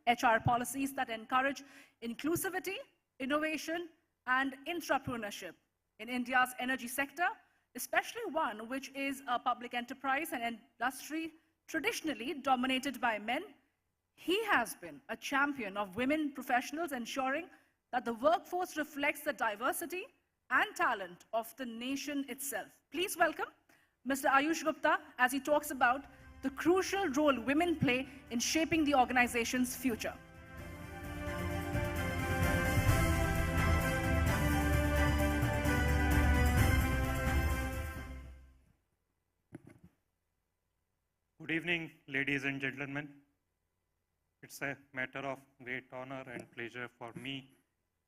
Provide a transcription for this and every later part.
HR policies that encourage inclusivity, innovation, and intrapreneurship in India's energy sector, especially one which is a public enterprise and industry traditionally dominated by men. He has been a champion of women professionals, ensuring that the workforce reflects the diversity and talent of the nation itself. Please welcome Mr. Ayush Gupta as he talks about the crucial role women play in shaping the organization's future. Good evening, ladies and gentlemen. It's a matter of great honor and pleasure for me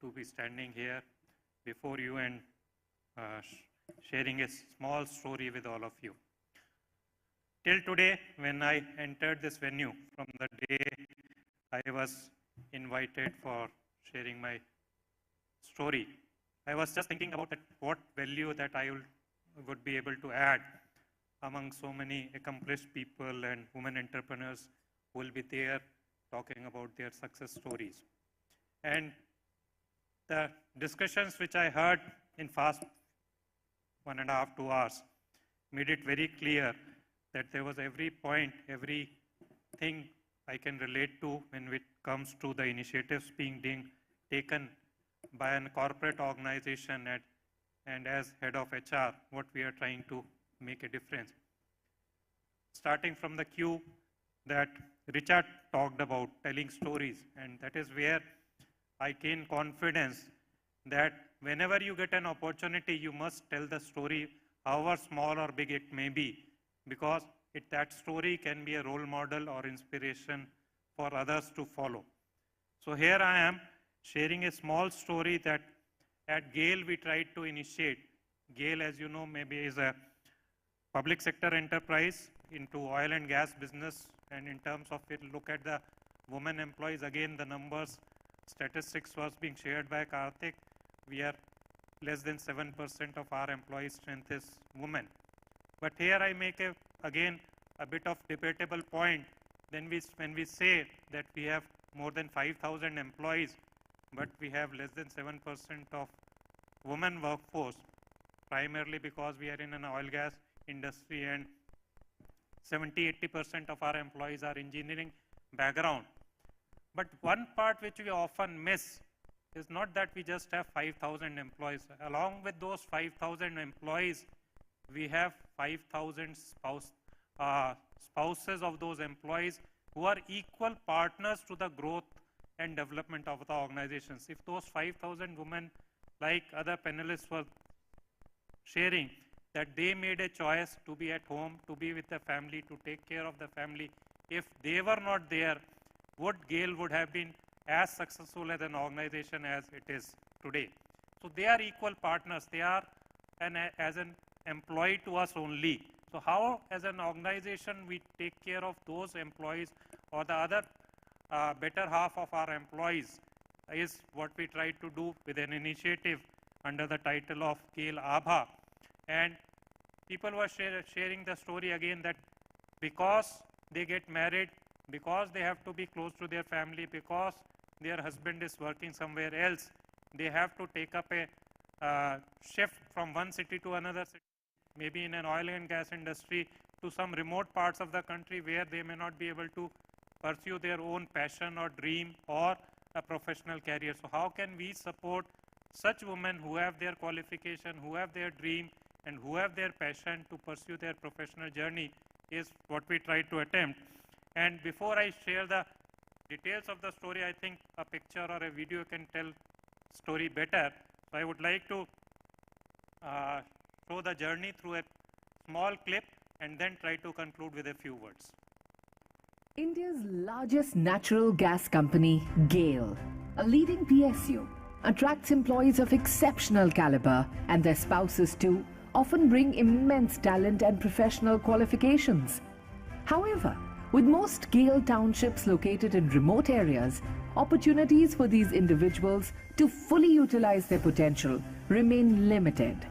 to be standing here before you and sharing a small story with all of you. Till today, when I entered this venue, from the day I was invited for sharing my story, I was just thinking about what value that I would be able to add among so many accomplished people and women entrepreneurs who will be there talking about their success stories. And the discussions which I heard in fast 1.5 to 2 hours made it very clear that there was every point, everything I can relate to when it comes to the initiatives being taken by a corporate organization and as head of HR, what we are trying to make a difference. Starting from the cue that Richard talked about, telling stories, and that is where I gain confidence that whenever you get an opportunity, you must tell the story, however small or big it may be, because that story can be a role model or inspiration for others to follow. So here I am sharing a small story that at GAIL we tried to initiate. GAIL, as you know, maybe is a public sector enterprise into oil and gas business, and in terms of it, look at the women employees, again the numbers, statistics was being shared by Karthik. We are less than 7% of our employee strength is women. But here I make again a bit of debatable point. Then when we say that we have more than 5,000 employees, but we have less than 7% of women workforce, primarily because we are in an oil gas industry and 70–80% of our employees are engineering background. But one part which we often miss is not that we just have 5,000 employees. Along with those 5,000 employees, we have 5,000 spouses of those employees who are equal partners to the growth and development of the organizations. If those 5,000 women, like other panelists were sharing, that they made a choice to be at home, to be with the family, to take care of the family, if they were not there, GAIL would have been as successful as an organization as it is today. So they are equal partners. They are as an employee to us only. So how, as an organization, we take care of those employees or the other better half of our employees is what we try to do with an initiative under the title of GAIL Abha. And people were sharing the story again that because they get married, because they have to be close to their family, because their husband is working somewhere else, they have to take up a shift from one city to another city, maybe in an oil and gas industry, to some remote parts of the country where they may not be able to pursue their own passion or dream or a professional career. So how can we support such women who have their qualification, who have their dream, and who have their passion to pursue their professional journey is what we try to attempt. And before I share the details of the story, I think a picture or a video can tell story better. So I would like to show the journey through a small clip and then try to conclude with a few words. India's largest natural gas company, GAIL, a leading PSU, attracts employees of exceptional caliber, and their spouses too often bring immense talent and professional qualifications. However, with most GAIL townships located in remote areas, opportunities for these individuals to fully utilize their potential remain limited.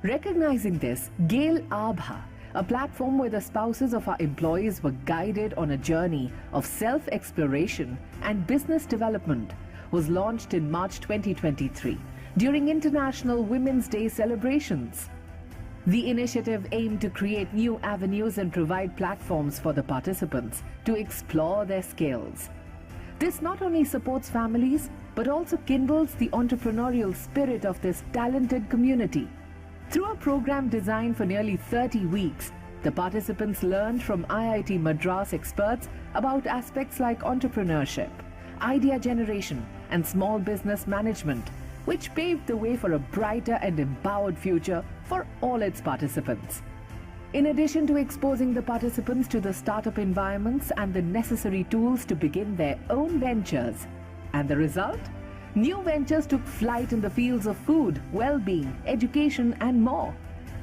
Recognizing this, GAIL Abha a platform where the spouses of our employees were guided on a journey of self-exploration and business development, was launched in March 2023 during International Women's Day celebrations. The initiative aimed to create new avenues and provide platforms for the participants to explore their skills. This not only supports families, but also kindles the entrepreneurial spirit of this talented community. Through a program designed for nearly 30 weeks, the participants learned from IIT Madras experts about aspects like entrepreneurship, idea generation, and small business management, which paved the way for a brighter and empowered future for all its participants. In addition to exposing the participants to the startup environments and the necessary tools to begin their own ventures, and the result? New ventures took flight in the fields of food, well-being, education, and more.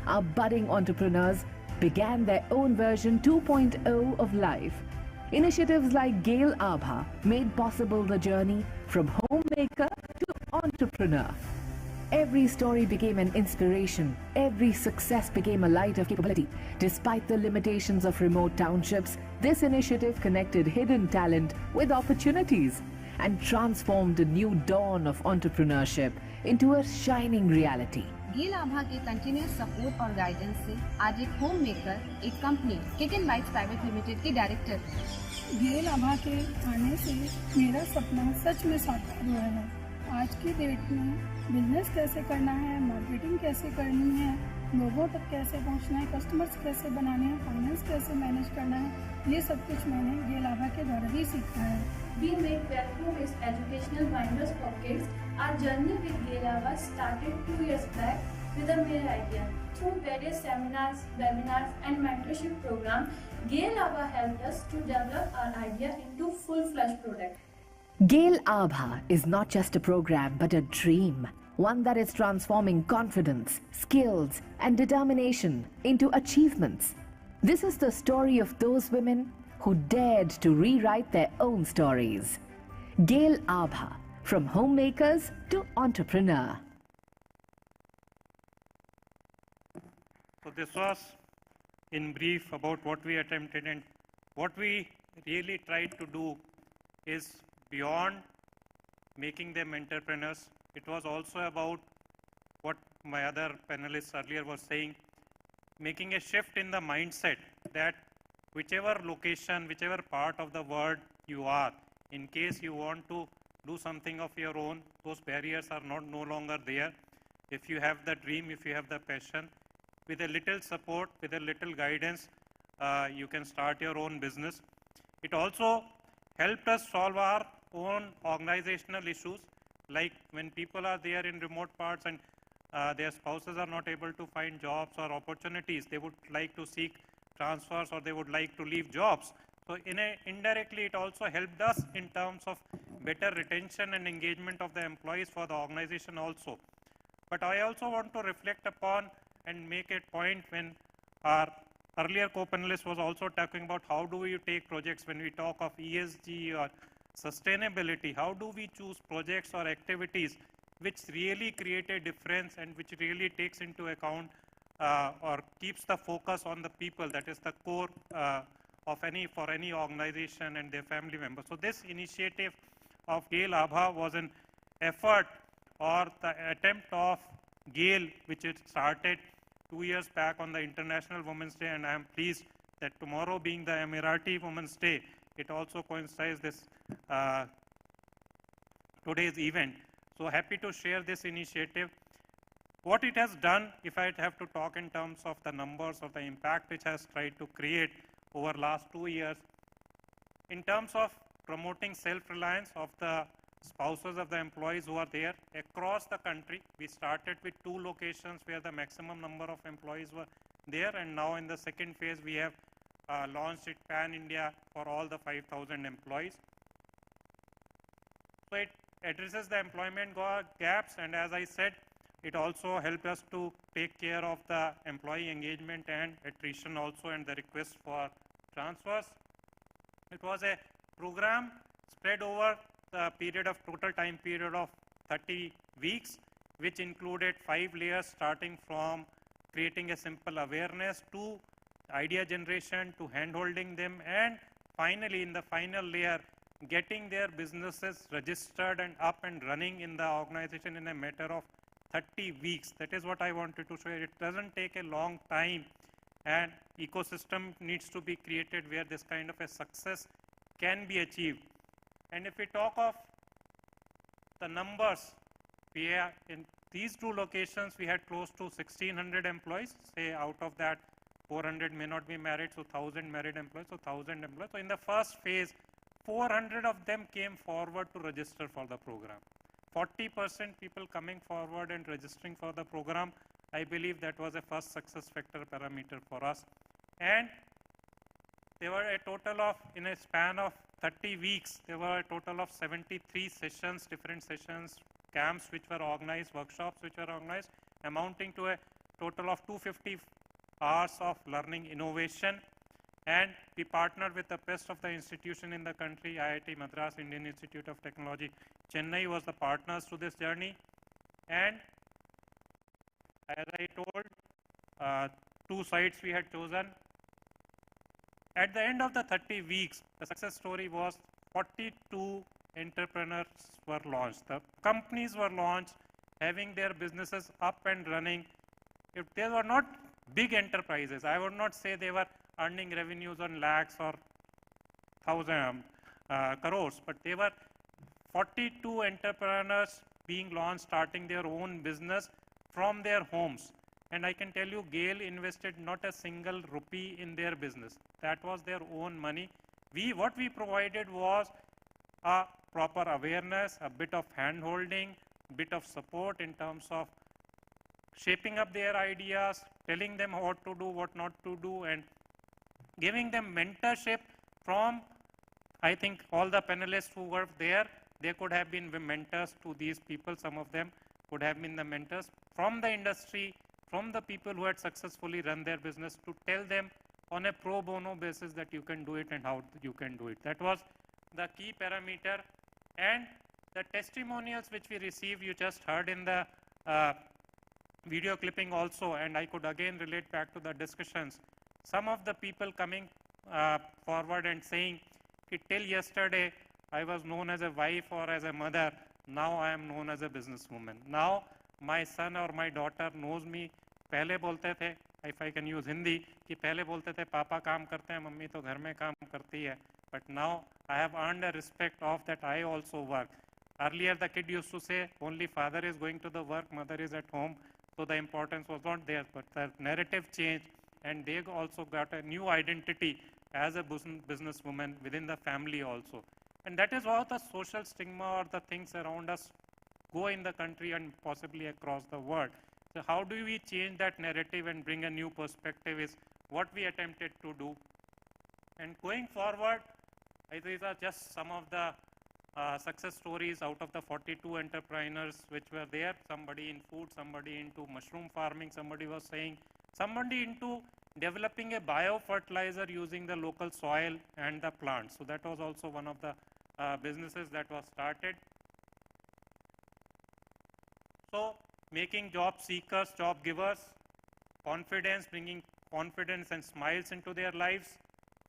Our budding entrepreneurs began their own version 2.0 of life. Initiatives like GAIL Abha made possible the journey from homemaker to entrepreneur. Every story became an inspiration. Every success became a light of capability. Despite the limitations of remote townships, this initiative connected hidden talent with opportunities and transformed a new dawn of entrepreneurship into a shining reality. गेल आभा के continuous support और guidance से आज एक home maker एक company kick and bytes private limited के director. गेल आभा के आने से मेरा सपना सच में साकार हुआ है। आज की डेट में बिजनेस कैसे करना है, मार्केटिंग कैसे करनी है, लोगों तक कैसे पहुंचना है, कस्टमर्स कैसे बनाने हैं, फाइनेंस कैसे मैनेज करना है, ये सब कुछ मैंने गेल आभा के द्वारा ही सीखा है। We make vacuum-based educational binders for kids. Our journey with GAIL Abha started 2 years back with a mere idea. Through various seminars, webinars, and mentorship programs, GAIL Abha helped us to develop our idea into full-fledged product. GAIL Abha is not just a program but a dream, one that is transforming confidence, skills, and determination into achievements. This is the story of those women who dared to rewrite their own stories. GAIL Abha, from homemakers to entrepreneur. So this was in brief about what we attempted, and what we really tried to do is beyond making them entrepreneurs. It was also about what my other panelists earlier was saying, making a shift in the mindset that whichever location, whichever part of the world you are, in case you want to do something of your own, those barriers are no longer there. If you have the dream, if you have the passion, with a little support, with a little guidance, you can start your own business. It also helped us solve our own organizational issues, like when people are there in remote parts and their spouses are not able to find jobs or opportunities, they would like to seek transfers or they would like to leave jobs. So indirectly, it also helped us in terms of better retention and engagement of the employees for the organization also. But I also want to reflect upon and make a point when our earlier co-panelist was also talking about how do we take projects when we talk of ESG or sustainability, how do we choose projects or activities which really create a difference and which really takes into account or keeps the focus on the people, that is the core of for any organization and their family members. So this initiative of GAIL Abha was an effort or the attempt of GAIL, which it started 2 years back on the International Women's Day, and I am pleased that tomorrow being the Emirati Women's Day, it also coincides this today's event. So happy to share this initiative. What it has done, if I have to talk in terms of the numbers of the impact it has tried to create over last 2 years, in terms of promoting self-reliance of the spouses of the employees who are there across the country. We started with 2 locations where the maximum number of employees were there, and now in the second phase we have launched it pan-India for all the 5,000 employees. So it addresses the employment gaps, and as I said, it also helped us to take care of the employee engagement and attrition also, and the request for transfers. It was a program spread over the period of total time period of 30 weeks, which included 5 layers, starting from creating a simple awareness to idea generation to hand-holding them, and finally, in the final layer, getting their businesses registered and up and running in the organization in a matter of 30 weeks. That is what I wanted to show you. It doesn't take a long time, and ecosystem needs to be created where this kind of a success can be achieved. And if we talk of the numbers, we have in these two locations, we had close to 1,600 employees. Say out of that, 400 may not be married, so 1,000 married employees, so 1,000 employees. So in the first phase, 400 of them came forward to register for the program. 40% people coming forward and registering for the program. I believe that was a first success factor parameter for us. And there were a total of, in a span of 30 weeks, there were a total of 73 sessions, different sessions, camps which were organized, workshops which were organized, amounting to a total of 250 hours of learning innovation. And we partnered with the best of the institution in the country, IIT Madras, Indian Institute of Technology. Chennai was the partners to this journey. And as I told, 2 sites we had chosen. At the end of the 30 weeks, the success story was 42 entrepreneurs were launched. The companies were launched, having their businesses up and running. If they were not big enterprises, I would not say they were earning revenues on lakhs or crores, but they were 42 entrepreneurs being launched, starting their own business from their homes. And I can tell you, GAIL invested not a single rupee in their business. That was their own money. What we provided was a proper awareness, a bit of hand-holding, bit of support in terms of shaping up their ideas, telling them what to do, what not to do, and giving them mentorship from, I think, all the panelists who were there. They could have been mentors to these people. Some of them could have been the mentors from the industry, from the people who had successfully run their business, to tell them on a pro bono basis that you can do it and how you can do it. That was the key parameter. And the testimonials which we received, you just heard in the video clipping also, and I could again relate back to the discussions. Some of the people coming forward and saying, till yesterday I was known as a wife or as a mother, now I am known as a businesswoman. Now my son or my daughter knows me. पहले बोलते थे, if I can use Hindi, कि पहले बोलते थे पापा काम करते हैं, मम्मी तो घर में काम करती है. But now I have earned a respect of that I also work. Earlier the kid used to say only father is going to the work, mother is at home. So the importance was not there, but the narrative changed, and they also got a new identity as a businesswoman within the family also. And that is how the social stigma or the things around us go in the country and possibly across the world. So how do we change that narrative and bring a new perspective is what we attempted to do. And going forward, these are just some of the success stories out of the 42 entrepreneurs which were there. Somebody in food, somebody into mushroom farming, somebody was saying, somebody into developing a biofertilizer using the local soil and the plants. So that was also one of the businesses that was started. So making job seekers, job givers, confidence, bringing confidence and smiles into their lives,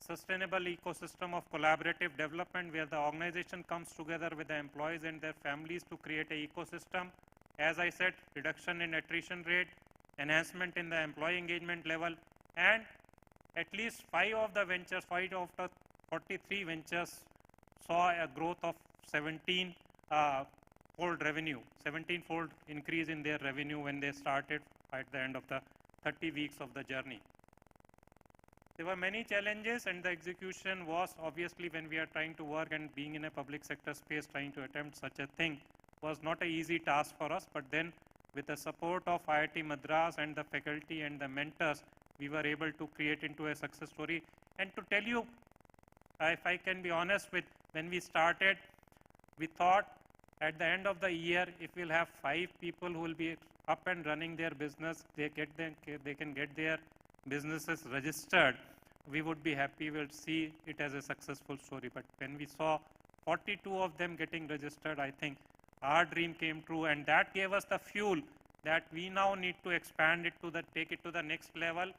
sustainable ecosystem of collaborative development where the organization comes together with the employees and their families to create an ecosystem. As I said, reduction in attrition rate, enhancement in the employee engagement level, and at least 5 of the 43 ventures saw a growth of 17-fold revenue, 17-fold increase in their revenue when they started at the end of the 30 weeks of the journey. There were many challenges, and the execution was obviously, when we are trying to work and being in a public sector space, trying to attempt such a thing was not an easy task for us. But then with the support of IIT Madras and the faculty and the mentors, we were able to create into a success story. And to tell you, if I can be honest with, when we started, we thought at the end of the year, if we'll have 5 people who will be up and running their business, they can get their businesses registered, we would be happy. We'll see it as a successful story. But when we saw 42 of them getting registered, I think our dream came true, and that gave us the fuel that we now need to expand it to take it to the next level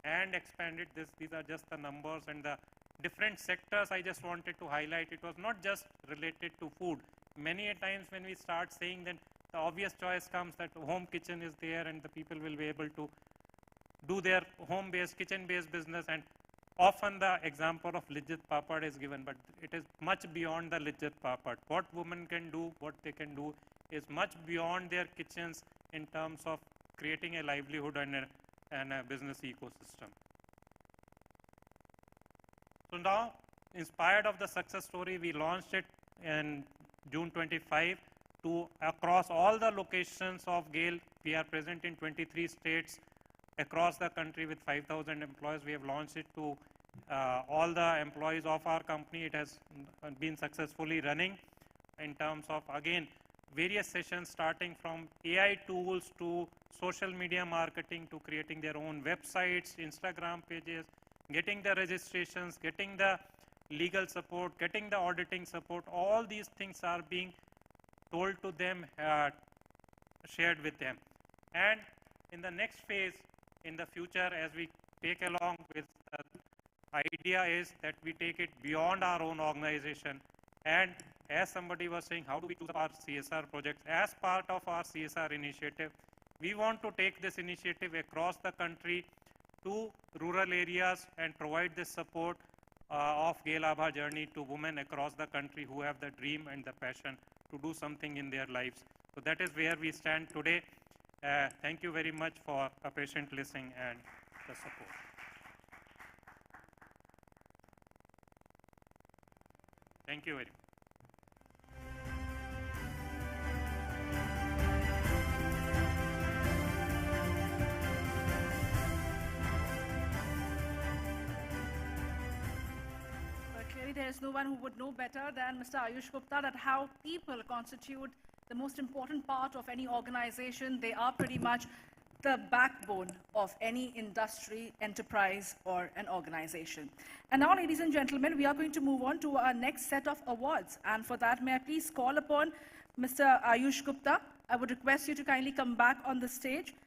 and expanded. These are just the numbers and the different sectors I just wanted to highlight. It was not just related to food. Many a times when we start saying that, the obvious choice comes that home kitchen is there and the people will be able to do their home-based, kitchen-based business, and often the example of Lijjat Papad is given, but it is much beyond the Lijjat Papad. What women can do, what they can do is much beyond their kitchens in terms of creating a livelihood and a business ecosystem. So now, inspired of the success story, we launched it in June 25 to across all the locations of GAIL. We are present in 23 states across the country with 5,000 employees. We have launched it to all the employees of our company. It has been successfully running in terms of, again, various sessions starting from AI tools to social media marketing to creating their own websites, Instagram pages, getting the registrations, getting the legal support, getting the auditing support. All these things are being told to them, shared with them. And in the next phase, in the future, as we take along with the idea is that we take it beyond our own organization. And as somebody was saying, how do we choose our CSR projects? As part of our CSR initiative, we want to take this initiative across the country to rural areas and provide this support of GAIL Abha journey to women across the country who have the dream and the passion to do something in their lives. So that is where we stand today. Thank you very much for a patient listening and the support. Thank you very much. Clearly, there is no one who would know better than Mr. Ayush Gupta that how people constitute the most important part of any organization. They are pretty much the backbone of any industry, enterprise, or an organization. And now, ladies and gentlemen, we are going to move on to our next set of awards. And for that, may I please call upon Mr. Ayush Gupta. I would request you to kindly come back on the stage